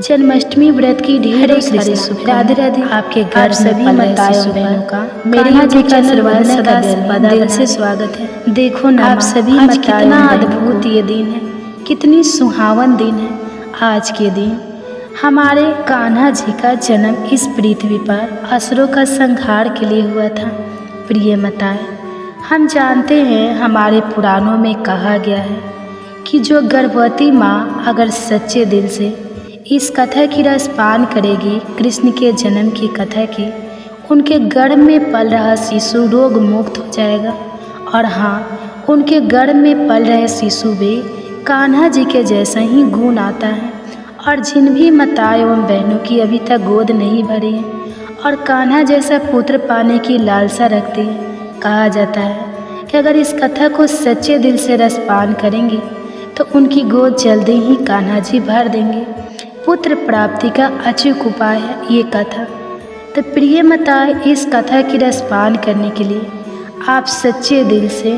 जन्माष्टमी व्रत की ढेरों सारी शुभकामनाएं। राधे राधे। आपके घर सभी माताओं बहनों का मेरे यहाँ जी का आशीर्वाद सदा दिल से स्वागत है। देखो ना आप सभी माताओं, कितना अद्भुत ये दिन है, कितनी सुहावन दिन है। आज के दिन हमारे कान्हा जी का जन्म इस पृथ्वी पर असुरों का संहार के लिए हुआ था। प्रिय माताएं, हम जानते हैं हमारे पुराणों में कहा गया है कि जो गर्भवती माँ अगर सच्चे दिल से इस कथा की रसपान करेगी, कृष्ण के जन्म की कथा की, उनके गर्भ में पल रहा शिशु रोग मुक्त हो जाएगा। और हाँ, उनके गर्भ में पल रहे शिशु में कान्हा जी के जैसा ही गुण आता है। और जिन भी माताएं एवं बहनों की अभी तक गोद नहीं भरी है और कान्हा जैसा पुत्र पाने की लालसा रखती है, कहा जाता है कि अगर इस कथा को सच्चे दिल से रसपान करेंगे तो उनकी गोद जल्दी ही कान्हा जी भर देंगे। पुत्र प्राप्ति का अचूक उपाय है ये कथा। तो प्रिय माताएं, इस कथा की रसपान करने के लिए आप सच्चे दिल से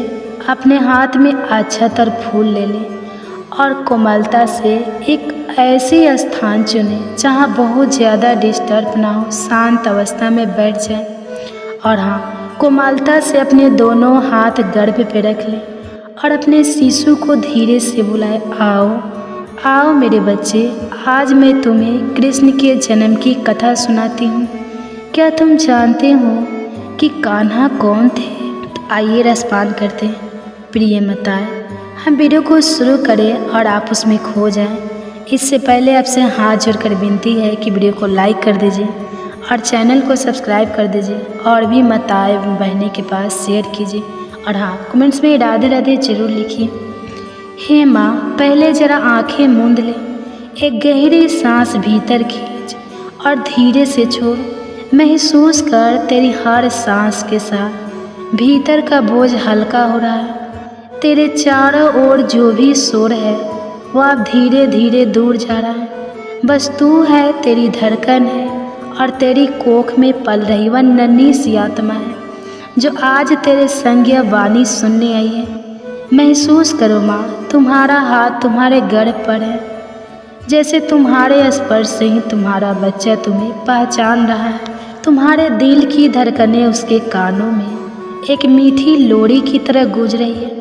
अपने हाथ में अक्षत फूल ले लें और कोमलता से एक ऐसे स्थान चुनें जहाँ बहुत ज़्यादा डिस्टर्ब ना हो, शांत अवस्था में बैठ जाएं। और हाँ, कोमलता से अपने दोनों हाथ गर्भ पे रख लें और अपने शिशु को धीरे से बुलाएं, आओ आओ मेरे बच्चे, आज मैं तुम्हें कृष्ण के जन्म की कथा सुनाती हूँ। क्या तुम जानते हो कि कान्हा कौन थे? आइए रसपान करते हैं। प्रिय माताएं, हम वीडियो को शुरू करें और आप उसमें खो जाएं। इससे पहले आपसे हाथ जोड़कर विनती है कि वीडियो को लाइक कर दीजिए और चैनल को सब्सक्राइब कर दीजिए और भी माताएं बहनें के पास शेयर कीजिए। और हाँ, कमेंट्स में राधे राधे जरूर लिखिए। हे माँ, पहले जरा आंखें मूंद ले, एक गहरी सांस भीतर खींच और धीरे से छोड़। महसूस कर तेरी हर सांस के साथ भीतर का बोझ हल्का हो रहा है। तेरे चारों ओर जो भी शोर है वो अब धीरे धीरे दूर जा रहा है। बस तू है, तेरी धड़कन है और तेरी कोख में पल रही वह नन्ही सी आत्मा है जो आज तेरे संग यह वाणी सुनने आई है। महसूस करो माँ, तुम्हारा हाथ तुम्हारे गर्भ पर है, जैसे तुम्हारे स्पर्श से ही तुम्हारा बच्चा तुम्हें पहचान रहा है। तुम्हारे दिल की धड़कनें उसके कानों में एक मीठी लोरी की तरह गूंज रही है।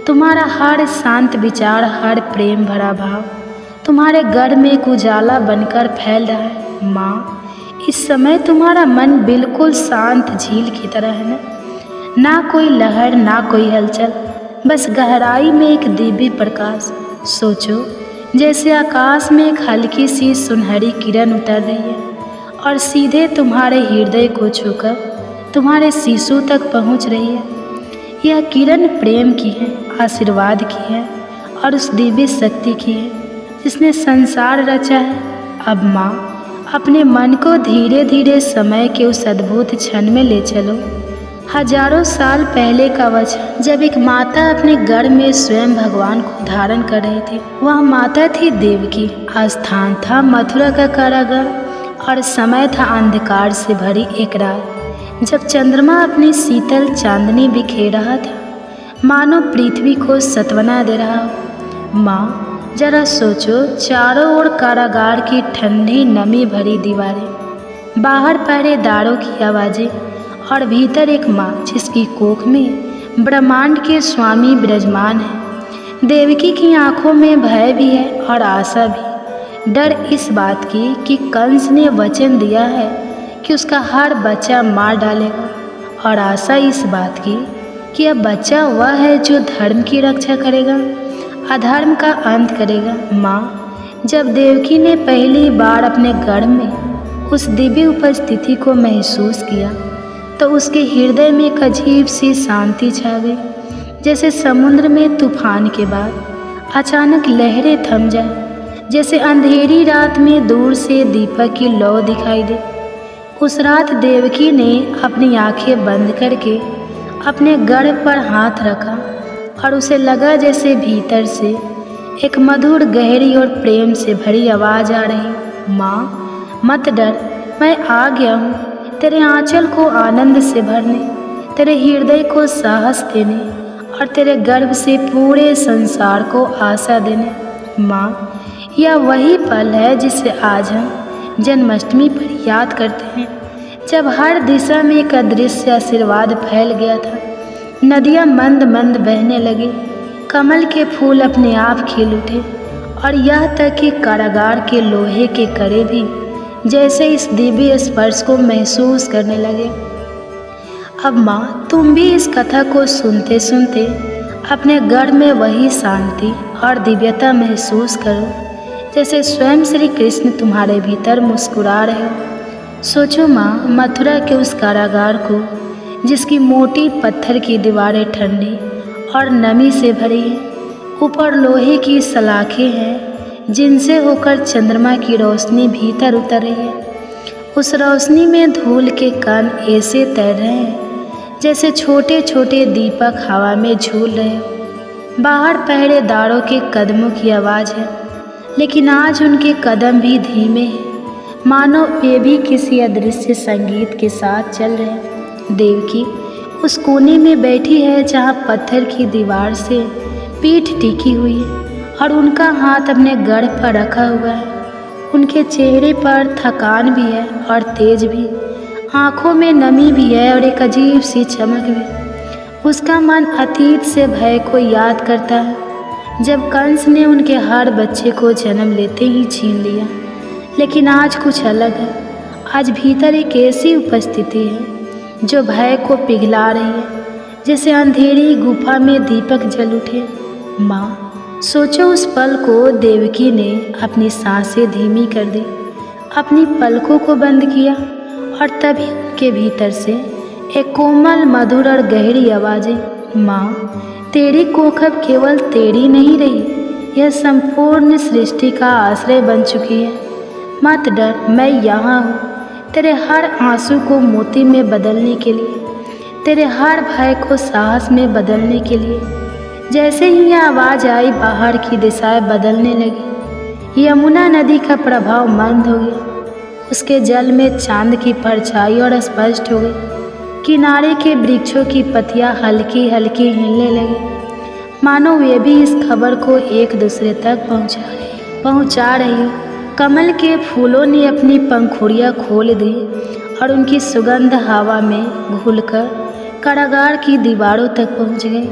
तुम्हारा हर शांत विचार, हर प्रेम भरा भाव तुम्हारे गर्भ में एक उजाला बनकर फैल रहा है। माँ, इस समय तुम्हारा मन बिल्कुल शांत झील की तरह है ना कोई लहर, ना कोई हलचल, बस गहराई में एक दिव्य प्रकाश। सोचो जैसे आकाश में एक हल्की सी सुनहरी किरण उतर रही है और सीधे तुम्हारे हृदय को छूकर तुम्हारे शिशु तक पहुंच रही है। यह किरण प्रेम की है, आशीर्वाद की है और उस दिव्य शक्ति की है जिसने संसार रचा है। अब माँ, अपने मन को धीरे धीरे समय के उस अद्भुत क्षण में ले चलो। हजारों साल पहले का वचन, जब एक माता अपने गर्भ में स्वयं भगवान को धारण कर रही थी। वह माता थी देवकी। स्थान था मथुरा का कारागार और समय था अंधकार से भरी एक रात, जब चंद्रमा अपनी शीतल चांदनी बिखेर रहा था, मानो पृथ्वी को सत्वना दे रहा हो। माँ, जरा सोचो, चारों ओर कारागार की ठंडी नमी भरी दीवारें, बाहर पहरेदारों की आवाज़ें और भीतर एक माँ जिसकी कोख में ब्रह्मांड के स्वामी विराजमान है। देवकी की आंखों में भय भी है और आशा भी। डर इस बात की कि कंस ने वचन दिया है कि उसका हर बच्चा मार डालेगा, और आशा इस बात की कि यह बच्चा वह है जो धर्म की रक्षा करेगा, अधर्म का अंत करेगा। माँ, जब देवकी ने पहली बार अपने गर्भ में उस दिव्य उपस्थिति को महसूस किया तो उसके हृदय में एक अजीब सी शांति छा गई, जैसे समुद्र में तूफान के बाद अचानक लहरें थम जाए, जैसे अंधेरी रात में दूर से दीपक की लौ दिखाई दे। उस रात देवकी ने अपनी आंखें बंद करके अपने गर्भ पर हाथ रखा और उसे लगा जैसे भीतर से एक मधुर, गहरी और प्रेम से भरी आवाज़ आ रही। माँ, मत डर, मैं आ गया हूँ तेरे आंचल को आनंद से भरने, तेरे हृदय को साहस देने और तेरे गर्भ से पूरे संसार को आशा देने। माँ, यह वही पल है जिसे आज हम जन्माष्टमी पर याद करते हैं, जब हर दिशा में एक अदृश्य आशीर्वाद फैल गया था। नदियाँ मंद मंद बहने लगी, कमल के फूल अपने आप खिल उठे और यह तक कि कारागार के लोहे के कड़े भी जैसे इस दिव्य स्पर्श को महसूस करने लगे। अब माँ, तुम भी इस कथा को सुनते सुनते अपने गर्भ में वही शांति और दिव्यता महसूस करो जैसे स्वयं श्री कृष्ण तुम्हारे भीतर मुस्कुरा रहे हो। सोचो माँ, मथुरा के उस कारागार को जिसकी मोटी पत्थर की दीवारें ठंडी और नमी से भरी हैं, ऊपर लोहे की सलाखें हैं जिनसे होकर चंद्रमा की रोशनी भीतर उतर रही है। उस रोशनी में धूल के कण ऐसे तैर रहे हैं जैसे छोटे छोटे दीपक हवा में झूल रहे हो। बाहर पहरेदारों के कदमों की आवाज़ है, लेकिन आज उनके कदम भी धीमे हैं, मानो वे भी किसी अदृश्य संगीत के साथ चल रहे हैं। देवकी उस कोने में बैठी है जहाँ पत्थर की दीवार से पीठ टिकी हुई है और उनका हाथ अपने गर्भ पर रखा हुआ है। उनके चेहरे पर थकान भी है और तेज भी, आँखों में नमी भी है और एक अजीब सी चमक भी। उसका मन अतीत से भय को याद करता है, जब कंस ने उनके हर बच्चे को जन्म लेते ही छीन लिया। लेकिन आज कुछ अलग है। आज भीतर एक ऐसी उपस्थिति है जो भय को पिघला रही है, जैसे अंधेरी गुफा में दीपक जल उठे। माँ, सोचो उस पल को देवकी ने अपनी सांसें धीमी कर दी, अपनी पलकों को बंद किया और तभी उनके भीतर से एक कोमल, मधुर और गहरी आवाज़ें, माँ, तेरी कोखब केवल तेरी नहीं रही, यह संपूर्ण सृष्टि का आश्रय बन चुकी है। मत डर, मैं यहाँ हूँ, तेरे हर आंसू को मोती में बदलने के लिए, तेरे हर भय को साहस में बदलने के लिए। जैसे ही यह आवाज़ आई, बाहर की दिशाएं बदलने लगी। यमुना नदी का प्रभाव मंद हो गया, उसके जल में चांद की परछाई और स्पष्ट हो गई। किनारे के वृक्षों की पत्तियां हल्की हल्की हिलने लगी, मानो वे भी इस खबर को एक दूसरे तक पहुंचा रही हो। कमल के फूलों ने अपनी पंखुड़ियां खोल दी और उनकी सुगंध हवा में घुलकर कारागार की दीवारों तक पहुंच गई।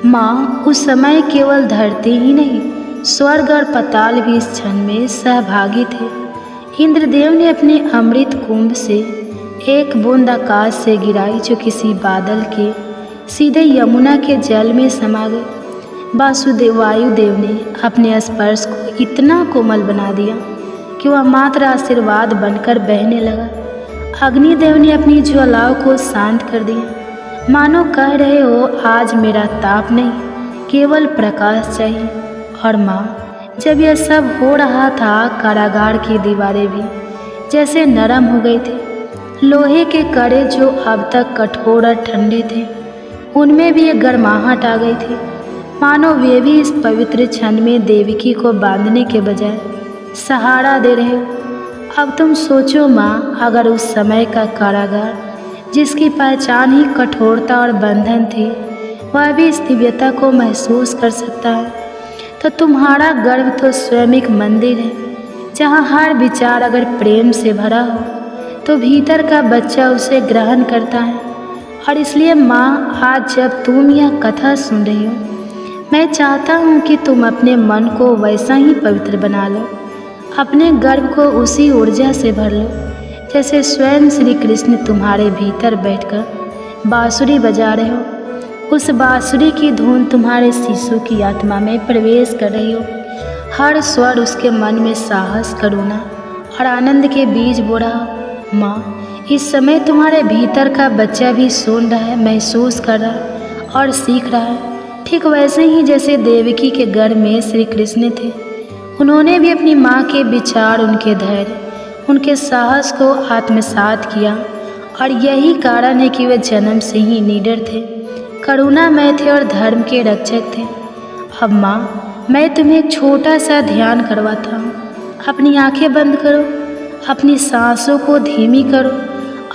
माँ, उस समय केवल धरती ही नहीं, स्वर्ग और पाताल भी इस क्षण में सहभागी थे। इंद्रदेव ने अपने अमृत कुंभ से एक बूंद आकाश से गिराई जो किसी बादल के सीधे यमुना के जल में समा गई। वायुदेव ने अपने स्पर्श को इतना कोमल बना दिया कि वह मात्र आशीर्वाद बनकर बहने लगा। अग्निदेव ने अपनी ज्वालाओं को शांत कर दिया, मानो कह रहे हो, आज मेरा ताप नहीं, केवल प्रकाश चाहिए। और माँ, जब यह सब हो रहा था, कारागार की दीवारें भी जैसे नरम हो गई थी। लोहे के कड़े जो अब तक कठोर और ठंडे थे, उनमें भी एक गर्माहट आ गई थी, मानो वे भी इस पवित्र क्षण में देवकी को बांधने के बजाय सहारा दे रहे हो। अब तुम सोचो माँ, अगर उस समय का कारागार जिसकी पहचान ही कठोरता और बंधन थी, वह भी इस दिव्यता को महसूस कर सकता है, तो तुम्हारा गर्भ तो स्वयं एक मंदिर है, जहाँ हर विचार अगर प्रेम से भरा हो तो भीतर का बच्चा उसे ग्रहण करता है। और इसलिए माँ, आज जब तुम यह कथा सुन रही हो, मैं चाहता हूँ कि तुम अपने मन को वैसा ही पवित्र बना लो, अपने गर्भ को उसी ऊर्जा से भर लो जैसे स्वयं श्री कृष्ण तुम्हारे भीतर बैठकर बांसुरी बजा रहे हो। उस बांसुरी की धुन तुम्हारे शिशु की आत्मा में प्रवेश कर रही हो। हर स्वर उसके मन में साहस, करुणा और आनंद के बीज बो रहा हो। माँ, इस समय तुम्हारे भीतर का बच्चा भी सुन रहा है, महसूस कर रहा है और सीख रहा है, ठीक वैसे ही जैसे देवकी के गर्भ में श्री कृष्ण थे। उन्होंने भी अपनी माँ के विचार, उनके धैर्य, उनके साहस को आत्मसात किया और यही कारण है कि वे जन्म से ही निडर थे, करुणामय थे और धर्म के रक्षक थे। अब माँ, मैं तुम्हें एक छोटा सा ध्यान करवाता हूँ। अपनी आंखें बंद करो, अपनी सांसों को धीमी करो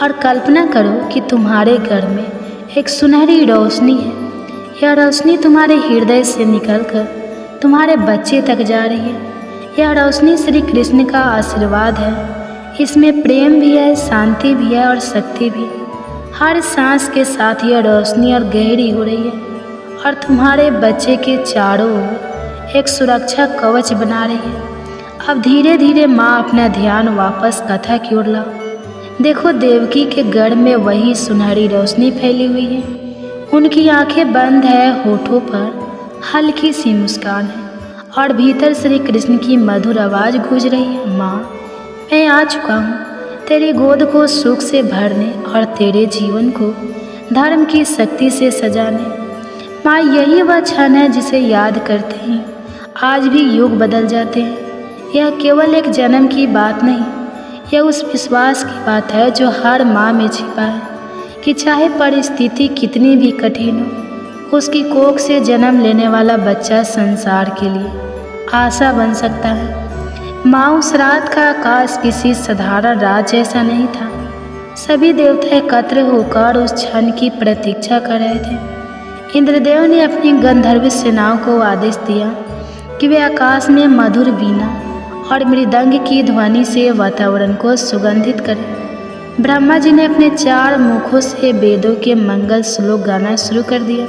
और कल्पना करो कि तुम्हारे घर में एक सुनहरी रोशनी है। यह रोशनी तुम्हारे हृदय से निकलकर तुम्हारे बच्चे तक जा रही है। यह रोशनी श्री कृष्ण का आशीर्वाद है। इसमें प्रेम भी है, शांति भी है और शक्ति भी। हर सांस के साथ यह रोशनी और गहरी हो रही है और तुम्हारे बच्चे के चारों ओर एक सुरक्षा कवच बना रही है। अब धीरे धीरे माँ अपना ध्यान वापस कथा की ओर लाओ। देखो, देवकी के गढ़ में वही सुनहरी रोशनी फैली हुई है। उनकी आंखें बंद है, होठों पर हल्की सी मुस्कान है और भीतर श्री कृष्ण की मधुर आवाज़ गूंज रही है, माँ मैं आ चुका हूँ तेरी गोद को सुख से भरने और तेरे जीवन को धर्म की शक्ति से सजाने। माँ, यही वह क्षण है जिसे याद करते ही आज भी युग बदल जाते हैं। यह केवल एक जन्म की बात नहीं, यह उस विश्वास की बात है जो हर माँ में छिपा है कि चाहे परिस्थिति कितनी भी कठिन हो, उसकी कोख से जन्म लेने वाला बच्चा संसार के लिए आशा बन सकता है। माँ, उस रात का आकाश किसी साधारण रात जैसा नहीं था। सभी देवता एकत्र होकर उस क्षण की प्रतीक्षा कर रहे थे। इंद्रदेव ने अपनी गंधर्व सेनाओं को आदेश दिया कि वे आकाश में मधुर वीणा और मृदंग की ध्वनि से वातावरण को सुगंधित करें। ब्रह्मा जी ने अपने 4 मुखों से वेदों के मंगल श्लोक गाना शुरू कर दिया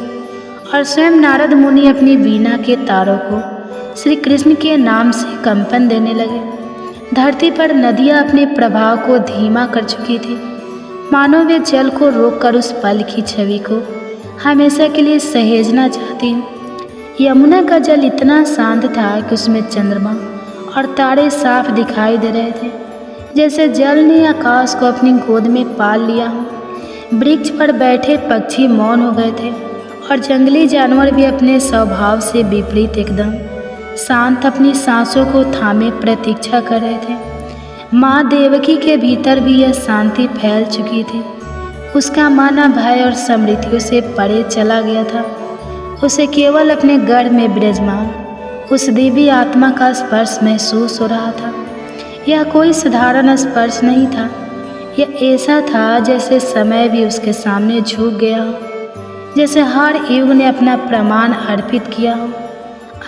और स्वयं नारद मुनि अपनी वीणा के तारों को श्री कृष्ण के नाम से कंपन देने लगे। धरती पर नदियाँ अपने प्रभाव को धीमा कर चुकी थी, मानो वे जल को रोककर उस पल की छवि को हमेशा के लिए सहेजना चाहती हूँ। यमुना का जल इतना शांत था कि उसमें चंद्रमा और तारे साफ दिखाई दे रहे थे, जैसे जल ने आकाश को अपनी गोद में पाल लिया हो। वृक्ष पर बैठे पक्षी मौन हो गए थे और जंगली जानवर भी अपने स्वभाव से विपरीत एकदम शांत अपनी सांसों को थामे प्रतीक्षा कर रहे थे। माँ देवकी के भीतर भी यह शांति फैल चुकी थी। उसका मन भय और समृद्धियों से परे चला गया था। उसे केवल अपने गढ़ में विराजमान उस दिव्य आत्मा का स्पर्श महसूस हो रहा था। यह कोई साधारण स्पर्श नहीं था, यह ऐसा था जैसे समय भी उसके सामने झुक गया हो, जैसे हर युग ने अपना प्रमाण अर्पित किया हो।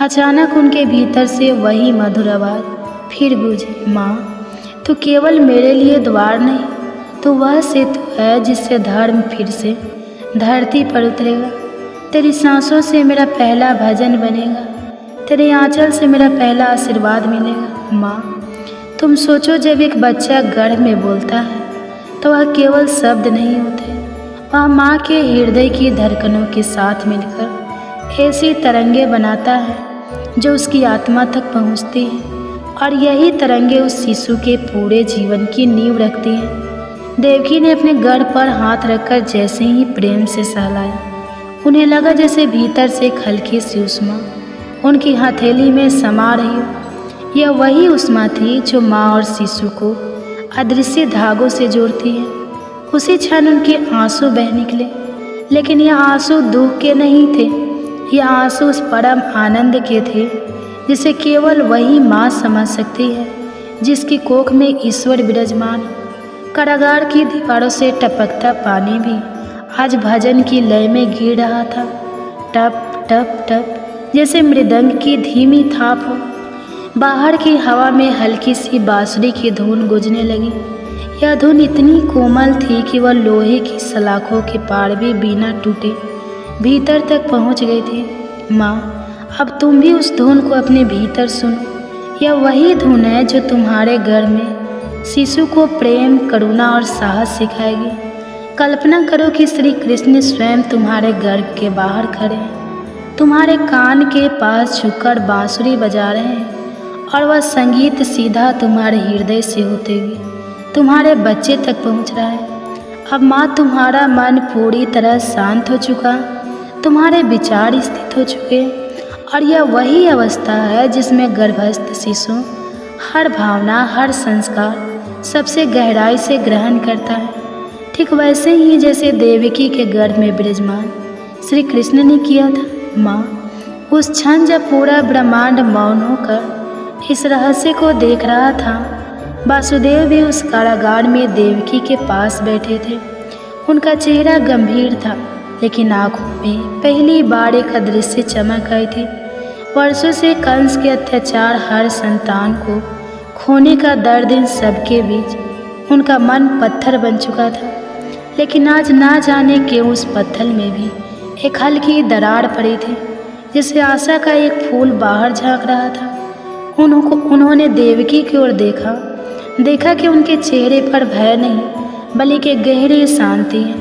अचानक उनके भीतर से वही मधुर आवाज़ फिर गूंजी, माँ तू केवल मेरे लिए द्वार नहीं, तो वह सेतु है जिससे धर्म फिर से धरती पर उतरेगा। तेरी सांसों से मेरा पहला भजन बनेगा, तेरे आंचल से मेरा पहला आशीर्वाद मिलेगा। माँ, तुम सोचो, जब एक बच्चा गर्भ में बोलता है तो वह केवल शब्द नहीं होते, वह माँ के हृदय की धड़कनों के साथ मिलकर ऐसी तरंगे बनाता है जो उसकी आत्मा तक पहुँचती है, और यही तरंगे उस शिशु के पूरे जीवन की नींव रखती हैं। देवकी ने अपने गर्भ पर हाथ रखकर जैसे ही प्रेम से सहलाया, उन्हें लगा जैसे भीतर से एक हल्की सी उष्मा उनकी हथेली में समा रही हो। यह वही उष्मा थी जो माँ और शिशु को अदृश्य धागों से जोड़ती है। उसी क्षण उनके आंसू बह निकले, लेकिन यह आंसू दुख के नहीं थे, यह आंसू उस परम आनंद के थे जिसे केवल वही माँ समझ सकती है, जिसकी कोख में ईश्वर विराजमान। कारागार की दीवारों से टपकता पानी भी आज भजन की लय में गिर रहा था, टप टप टप, जैसे मृदंग की धीमी थाप हो। बाहर की हवा में हल्की सी बांसुरी की धुन गूंजने लगी। यह धुन इतनी कोमल थी कि वह लोहे की सलाखों के पार भी बिना टूटे भीतर तक पहुंच गई थी। माँ, अब तुम भी उस धुन को अपने भीतर सुनो। यह वही धुन है जो तुम्हारे घर में शिशु को प्रेम, करुणा और साहस सिखाएगी। कल्पना करो कि श्री कृष्ण स्वयं तुम्हारे गर्भ के बाहर खड़े हैं, तुम्हारे कान के पास झुककर बांसुरी बजा रहे हैं, और वह संगीत सीधा तुम्हारे हृदय से होते हुए तुम्हारे बच्चे तक पहुंच रहा है। अब माँ, तुम्हारा मन पूरी तरह शांत हो चुका, तुम्हारे विचार स्थित हो चुके, और यह वही अवस्था है जिसमें गर्भस्थ शिशु हर भावना, हर संस्कार सबसे गहराई से ग्रहण करता है। ठीक वैसे ही जैसे देवकी के गर्भ में विराजमान श्री कृष्ण ने किया था। माँ, उस क्षण जब पूरा ब्रह्मांड मौन होकर इस रहस्य को देख रहा था, वासुदेव भी उस कारागार में देवकी के पास बैठे थे। उनका चेहरा गंभीर था, लेकिन आंखों में पहली बार एक अदृश्य चमक आई थी। वर्षों से कंस के अत्याचार हर संतान को खोने का दर्द इन सबके बीच उनका मन पत्थर बन चुका था। लेकिन आज ना जाने क्यों उस पत्थर में भी एक हल्की दरार पड़ी थी, जिससे आशा का एक फूल बाहर झांक रहा था। उन्होंने देवकी की ओर देखा कि उनके चेहरे पर भय नहीं बल्कि गहरी शांति है।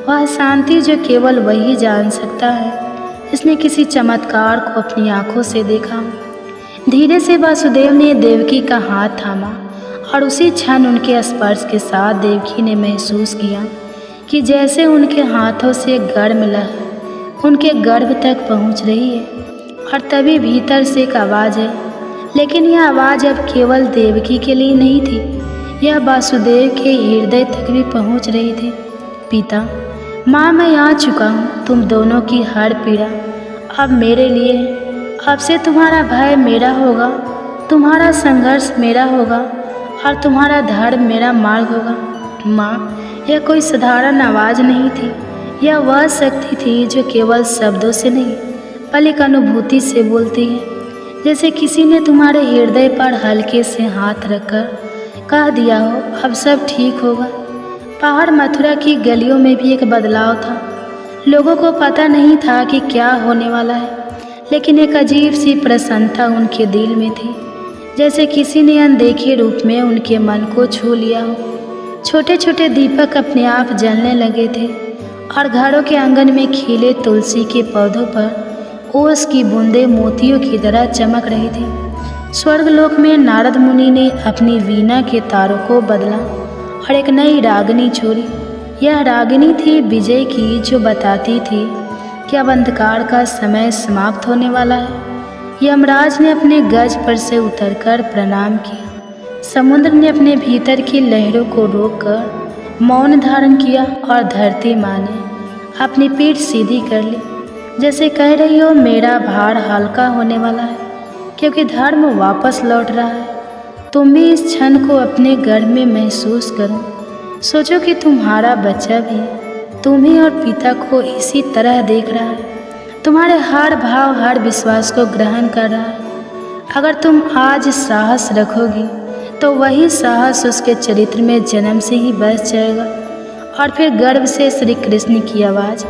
वह शांति जो केवल वही जान सकता है जिसने किसी चमत्कार को अपनी आंखों से देखा। धीरे से वासुदेव ने देवकी का हाथ थामा और उसी क्षण उनके स्पर्श के साथ देवकी ने महसूस किया कि जैसे उनके हाथों से गर्म लहर उनके गर्भ तक पहुंच रही है। और तभी भीतर से एक आवाज़ है, लेकिन यह आवाज़ अब केवल देवकी के लिए नहीं थी, यह वासुदेव के हृदय तक भी पहुंच रही थी। पिता, माँ, मैं आ चुका हूँ। तुम दोनों की हर पीड़ा अब मेरे लिए है। अब से तुम्हारा भय मेरा होगा, तुम्हारा संघर्ष मेरा होगा और तुम्हारा धर्म मेरा मार्ग होगा। माँ, यह कोई साधारण आवाज़ नहीं थी, यह वह शक्ति थी जो केवल शब्दों से नहीं बल्कि एक अनुभूति से बोलती है। जैसे किसी ने तुम्हारे हृदय पर हल्के से हाथ रखकर कह दिया हो, अब सब ठीक होगा। पहाड़ मथुरा की गलियों में भी एक बदलाव था। लोगों को पता नहीं था कि क्या होने वाला है, लेकिन एक अजीब सी प्रसन्नता उनके दिल में थी, जैसे किसी ने अनदेखे रूप में उनके मन को छू लिया हो। छोटे छोटे दीपक अपने आप जलने लगे थे और घरों के आंगन में खिले तुलसी के पौधों पर ओस की बूंदें मोतियों की तरह चमक रही थी। स्वर्गलोक में नारद मुनि ने अपनी वीणा के तारों को बदला और एक नई रागिनी छोड़ी। यह रागिनी थी विजय की, जो बताती थी कि अब अंधकार का समय समाप्त होने वाला है। यमराज ने अपने गज पर से उतरकर प्रणाम किया। समुद्र ने अपने भीतर की लहरों को रोककर मौन धारण किया और धरती माँ ने अपनी पीठ सीधी कर ली, जैसे कह रही हो, मेरा भार हल्का होने वाला है, क्योंकि धर्म वापस लौट रहा है। तुम भी इस क्षण को अपने गर्भ में महसूस करो। सोचो कि तुम्हारा बच्चा भी तुम्ही और पिता को इसी तरह देख रहा है, तुम्हारे हर भाव, हर विश्वास को ग्रहण कर रहा है। अगर तुम आज साहस रखोगी तो वही साहस उसके चरित्र में जन्म से ही बस जाएगा। और फिर गर्भ से श्री कृष्ण की आवाज़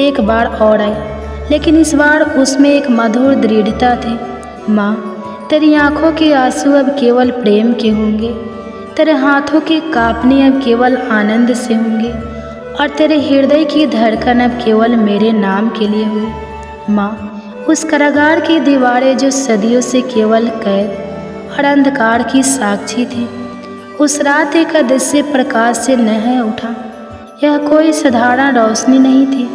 एक बार और आई, लेकिन इस बार उसमें एक मधुर दृढ़ता थी। माँ, तेरी आँखों के आंसू अब केवल प्रेम के होंगे, तेरे हाथों के कांपने अब केवल आनंद से होंगे और तेरे हृदय की धड़कन अब केवल मेरे नाम के लिए हुई। माँ, उस कारागार की दीवारें जो सदियों से केवल कैद और अंधकार की साक्षी थी, उस रात एक अदृश्य प्रकाश से नह उठा। यह कोई साधारण रोशनी नहीं थी,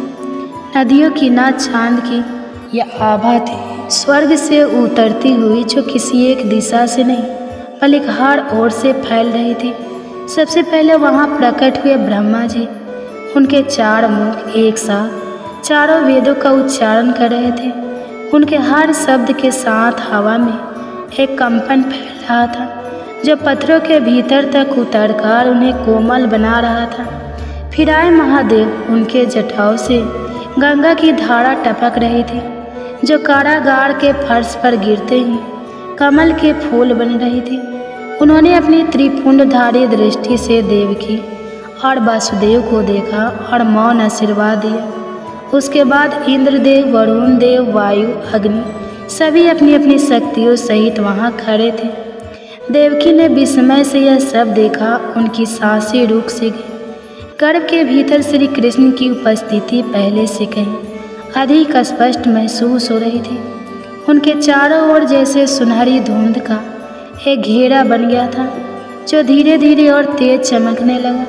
नदियों की ना चांद की, यह आभा थी स्वर्ग से उतरती हुई, जो किसी एक दिशा से नहीं बल्कि हर ओर से फैल रही थी। सबसे पहले वहाँ प्रकट हुए ब्रह्मा जी। उनके 4 मुख एक साथ चारों वेदों का उच्चारण कर रहे थे। उनके हर शब्द के साथ हवा में एक कंपन फैल रहा था, जो पत्थरों के भीतर तक उतरकर उन्हें कोमल बना रहा था। फिर आए महादेव। उनके जटाओं से गंगा की धारा टपक रही थी, जो कारागार के फर्श पर गिरते ही कमल के फूल बन रही थी। उन्होंने अपनी त्रिपुंडधारी दृष्टि से देवकी और वासुदेव को देखा और मौन आशीर्वाद दिया। उसके बाद इंद्रदेव, वरुण देव, वायु, अग्नि सभी अपनी अपनी शक्तियों सहित वहाँ खड़े थे। देवकी ने विस्मय से यह सब देखा, उनकी सांसें रुक सी गई। गर्भ के भीतर श्री कृष्ण की उपस्थिति पहले से कहीं अधिक स्पष्ट महसूस हो रही थी। उनके चारों ओर जैसे सुनहरी धुंध का एक घेरा बन गया था, जो धीरे धीरे और तेज चमकने लगा।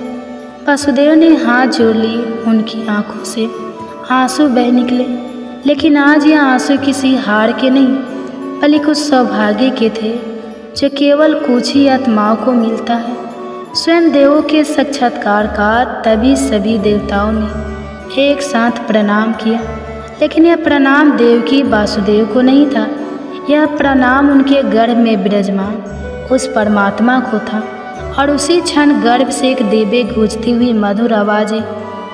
वासुदेव ने हाथ जोड़ लिए। उनकी आंखों से आंसू बह निकले, लेकिन आज यह आंसू किसी हार के नहीं बल्कि कुछ सौभाग्य के थे, जो केवल कुछ ही आत्माओं को मिलता है। स्वयं देवों के साक्षात्कार का तभी सभी देवताओं ने एक साथ प्रणाम किया, लेकिन यह प्रणाम देवकी वासुदेव को नहीं था। यह प्रणाम उनके गर्भ में विराजमान उस परमात्मा को था। और उसी क्षण गर्भ से एक दिव्य गूंजती हुई मधुर आवाज़,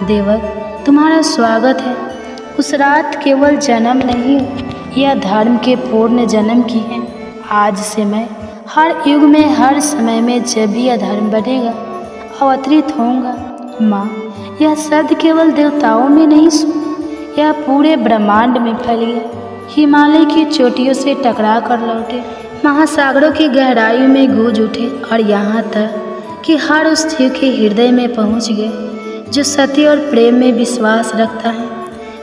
देवक तुम्हारा स्वागत है। उस रात केवल जन्म नहीं, यह धर्म के पूर्ण जन्म की है। आज से मैं हर युग में, हर समय में जब भी यह धर्म बढ़ेगा अवतरित होऊंगा। माँ, यह शब्द केवल देवताओं में नहीं सुना, यह पूरे ब्रह्मांड में फैल गया। हिमालय की चोटियों से टकरा कर लौटे, महासागरों की गहराइयों में गूंज उठे और यहाँ तक कि हर उस जीव के हृदय में पहुँच गए जो सत्य और प्रेम में विश्वास रखता है।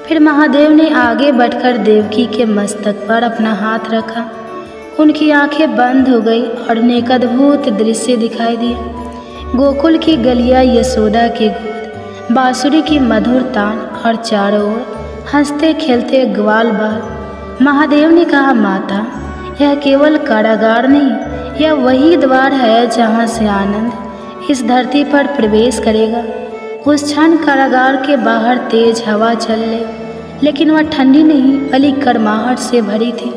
फिर महादेव ने आगे बढ़कर देवकी के मस्तक पर अपना हाथ रखा। उनकी आंखें बंद हो गई और उन्हें एक अद्भुत दृश्य दिखाई दिया। गोकुल की गलियां, यशोदा की गोद, बांसुरी की मधुर तान और चारों ओर हंसते खेलते ग्वाल बाल। महादेव ने कहा, माता, यह केवल कारागार नहीं, यह वही द्वार है जहाँ से आनंद इस धरती पर प्रवेश करेगा। उस क्षण कारागार के बाहर तेज हवा चल ले, लेकिन वह ठंडी नहीं बल्कि गर्माहट से भरी थी।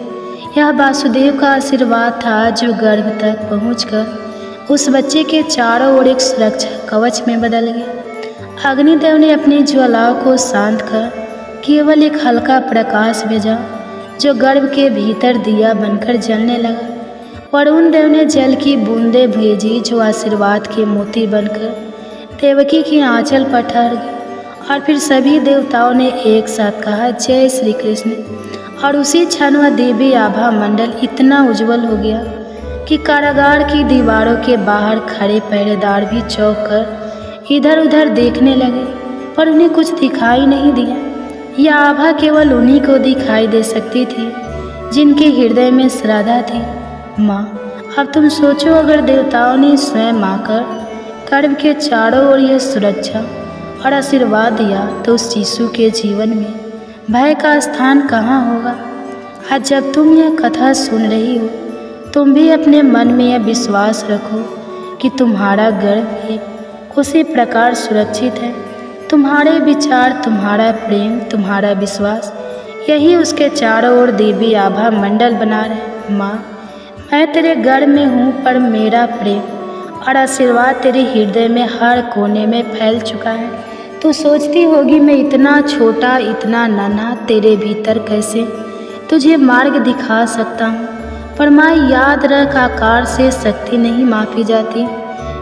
यह वासुदेव का आशीर्वाद था जो गर्भ तक पहुंचकर उस बच्चे के चारों ओर एक सुरक्षा कवच में बदल गया। अग्निदेव ने अपनी ज्वालाओं को शांत कर केवल एक हल्का प्रकाश भेजा जो गर्भ के भीतर दिया बनकर जलने लगा। वरुण देव ने जल की बूंदें भेजी जो आशीर्वाद के मोती बनकर देवकी की आंचल पर ठहर गई। और फिर सभी देवताओं ने एक साथ कहा, जय श्री कृष्ण। और उसी क्षण वह दिव्य आभा मंडल इतना उज्जवल हो गया कि कारागार की दीवारों के बाहर खड़े पहरेदार भी चौंक कर इधर उधर देखने लगे, पर उन्हें कुछ दिखाई नहीं दिया। यह आभा केवल उन्हीं को दिखाई दे सकती थी जिनके हृदय में श्रद्धा थी। माँ, अब तुम सोचो, अगर देवताओं ने स्वयं आकर गर्भ के चारों ओर यह सुरक्षा और आशीर्वाद दिया तो उस शिशु के जीवन में भय का स्थान कहाँ होगा। आज जब तुम यह कथा सुन रही हो, तुम भी अपने मन में यह विश्वास रखो कि तुम्हारा गर्भ भी उसी प्रकार सुरक्षित है। तुम्हारे विचार, तुम्हारा प्रेम, तुम्हारा विश्वास, यही उसके चारों ओर दिव्य आभा मंडल बना रहे। माँ, मैं तेरे गर्भ में हूँ, पर मेरा प्रेम और आशीर्वाद तेरे हृदय में हर कोने में फैल चुका है। तू सोचती होगी, मैं इतना छोटा, इतना नन्हा तेरे भीतर कैसे तुझे मार्ग दिखा सकता हूँ। पर माँ, याद रख, आकार से शक्ति नहीं मापी जाती।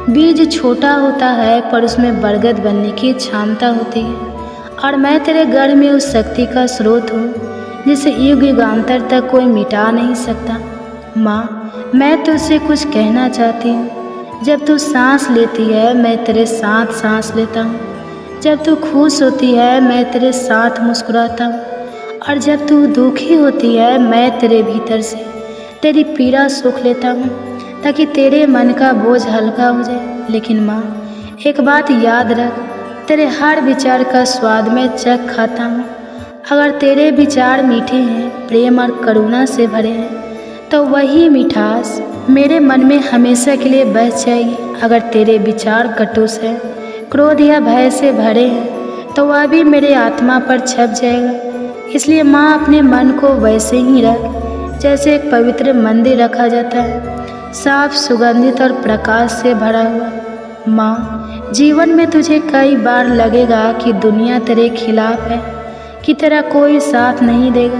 बीज छोटा होता है पर उसमें बरगद बनने की क्षमता होती है, और मैं तेरे गर्भ में उस शक्ति का स्रोत हूँ जिसे युग युगांतर तक कोई मिटा नहीं सकता। माँ, मैं तुझसे कुछ कहना चाहती हूँ। जब तू सांस लेती है, मैं तेरे साथ सांस लेता हूँ। जब तू खुश होती है, मैं तेरे साथ मुस्कुराता हूँ, और जब तू दुखी होती है, मैं तेरे भीतर से तेरी पीड़ा सुख लेता हूँ, ताकि तेरे मन का बोझ हल्का हो जाए। लेकिन माँ, एक बात याद रख, तेरे हर विचार का स्वाद मैं चख खाता हूँ। अगर तेरे विचार मीठे हैं, प्रेम और करुणा से भरे हैं, तो वही मिठास मेरे मन में हमेशा के लिए बस जाएगी। अगर तेरे विचार कटुस हैं, क्रोध या भय से भरे हैं, तो वह भी मेरे आत्मा पर छप जाएगा। इसलिए माँ, अपने मन को वैसे ही रख जैसे एक पवित्र मंदिर रखा जाता है, साफ, सुगंधित और प्रकाश से भरा हुआ। माँ, जीवन में तुझे कई बार लगेगा कि दुनिया तेरे खिलाफ है, कि तेरा कोई साथ नहीं देगा,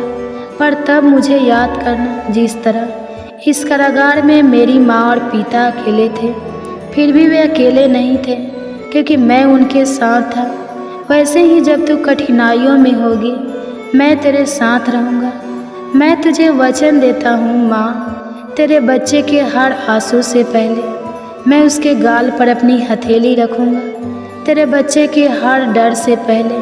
पर तब मुझे याद करना, जिस तरह इस कारागार में मेरी माँ और पिता अकेले थे, फिर भी वे अकेले नहीं थे क्योंकि मैं उनके साथ था। वैसे ही जब तू कठिनाइयों में होगी, मैं तेरे साथ रहूँगा। मैं तुझे वचन देता हूँ माँ, तेरे बच्चे के हर आंसू से पहले मैं उसके गाल पर अपनी हथेली रखूँगा। तेरे बच्चे के हर डर से पहले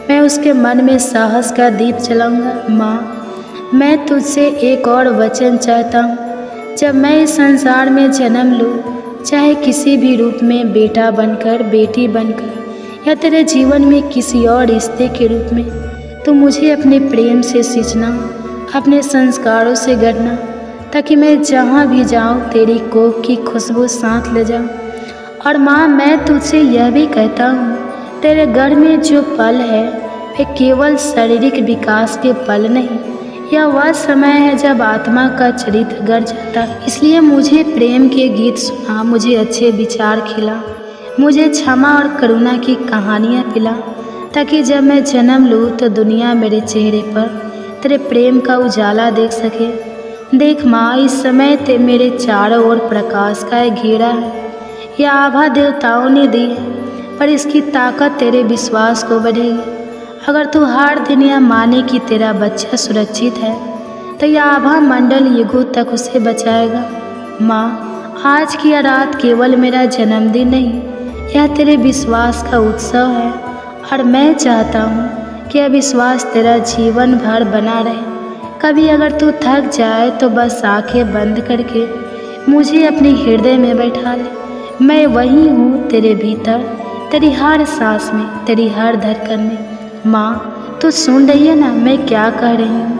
मैं उसके मन में साहस का दीप जलाऊँगा। माँ, मैं तुझसे एक और वचन चाहता हूँ। जब मैं इस संसार में जन्म लूँ, चाहे किसी भी रूप में, बेटा बनकर, बेटी बनकर, या तेरे जीवन में किसी और रिश्ते के रूप में, तो मुझे अपने प्रेम से सींचना, अपने संस्कारों से गढ़ना, ताकि मैं जहाँ भी जाऊँ तेरी कोख की खुशबू साथ ले जाऊँ। और माँ, मैं तुझसे यह भी कहता हूँ, तेरे गर्भ में जो पल है वे केवल शारीरिक विकास के पल नहीं, यह वह समय है जब आत्मा का चरित्र गढ़ जाता है। इसलिए मुझे प्रेम के गीत सुना, मुझे अच्छे विचार खिला, मुझे क्षमा और करुणा की कहानियाँ पिला, ताकि जब मैं जन्म लूँ तो दुनिया मेरे चेहरे पर तेरे प्रेम का उजाला देख सके। देख माँ, इस समय ते मेरे चारों ओर प्रकाश का एक घेरा है। यह आभा देवताओं ने दी है, पर इसकी ताकत तेरे विश्वास को बढ़ेगी। अगर तू हर दिन यह माने कि तेरा बच्चा सुरक्षित है, तो यह आभा मंडल युगों तक उसे बचाएगा। माँ, आज की यह रात केवल मेरा जन्मदिन नहीं, यह तेरे विश्वास का उत्सव है। और मैं चाहता हूँ कि यह विश्वास तेरा जीवन भर बना रहे। कभी अगर तू थक जाए तो बस आंखें बंद करके मुझे अपने हृदय में बैठा ले। मैं वही हूँ तेरे भीतर, तेरी हर सांस में, तेरी हर धड़कन में। माँ, तू सुन रही है ना मैं क्या कह रही हूँ?